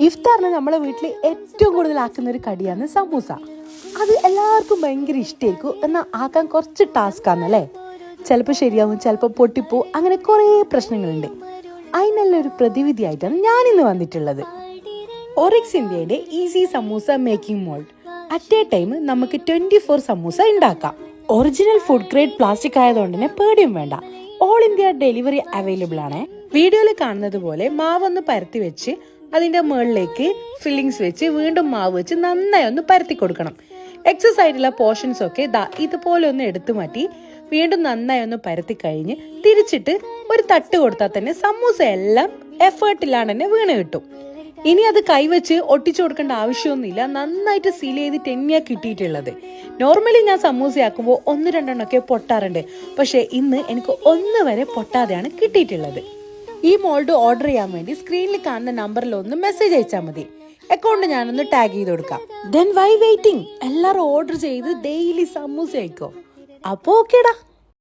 ഇഫ്താറിന് നമ്മളെ വീട്ടിൽ ഏറ്റവും കൂടുതൽ ആക്കുന്ന ഒരു കടിയാണ് സമൂസ. അത് എല്ലാവർക്കും ഭയങ്കര ഇഷ്ടമായിരിക്കും, എന്നാൽ ആക്കാൻ കുറച്ച് ടാസ്ക് ആണല്ലേ. ചിലപ്പോൾ ശരിയാവും, ചിലപ്പോൾ പൊട്ടിപ്പോ, അങ്ങനെ കുറേ പ്രശ്നങ്ങളുണ്ട്. അതിനുള്ള ഒരു പ്രതിവിധിയായിട്ടാണ് ഞാനിന്ന് വന്നിട്ടുള്ളത്. ഓറിക്സ് ഇന്ത്യയുടെ easy samosa making mould. At A time നമുക്ക് 24 സമൂസ ഉണ്ടാക്കാം. ഒറിജിനൽ ഫുഡ് ഗ്രേഡ് പ്ലാസ്റ്റിക് ആയതുകൊണ്ട് തന്നെ പേടിയും വേണ്ട. ഓൾ ഇന്ത്യ ഡെലിവറി അവൈലബിൾ ആണ്. വീഡിയോയിൽ കാണുന്നത് പോലെ മാവൊന്ന് പരത്തി വെച്ച് അതിന്റെ മുകളിലേക്ക് ഫില്ലിങ്സ് വെച്ച് വീണ്ടും മാവ് വെച്ച് നന്നായി ഒന്ന് പരത്തി കൊടുക്കണം. എക്സസ് ആയിട്ടുള്ള പോർഷൻസ് ഒക്കെ ഇതുപോലെ ഒന്ന് എടുത്തു മാറ്റി വീണ്ടും നന്നായി ഒന്ന് പരത്തി കഴിഞ്ഞ് തിരിച്ചിട്ട് ഒരു തട്ട് കൊടുത്താൽ തന്നെ സമൂസ എല്ലാം എഫേർട്ടിലാണ് തന്നെ വീണ് കിട്ടും. ഇനി അത് കൈവച്ച് ഒട്ടിച്ചു കൊടുക്കേണ്ട ആവശ്യമൊന്നുമില്ല. നന്നായിട്ട് സീൽ ചെയ്തിട്ട് തന്നെയാണ് കിട്ടിയിട്ടുള്ളത്. നോർമലി ഞാൻ സമൂസയാക്കുമ്പോൾ 1-2 ഒക്കെ പൊട്ടാറുണ്ട്, പക്ഷേ ഇന്ന് എനിക്ക് 1 വരെ പൊട്ടാതെയാണ് കിട്ടിയിട്ടുള്ളത്. ഈ മോൾഡ് ഓർഡർ ചെയ്യാൻ വേണ്ടി സ്ക്രീനിൽ കാണുന്ന നമ്പറിൽ ഒന്ന് മെസ്സേജ് അയച്ചാൽ മതി. അക്കൗണ്ട് ഞാനൊന്ന് ടാഗ് ചെയ്ത് കൊടുക്കാം. ദെൻ വൈ വെയിറ്റിംഗ്, എല്ലാവരും ഓർഡർ ചെയ്ത് ഡെയിലി സമൂസ അയക്കോ. അപ്പോൾ ഓക്കേടാ.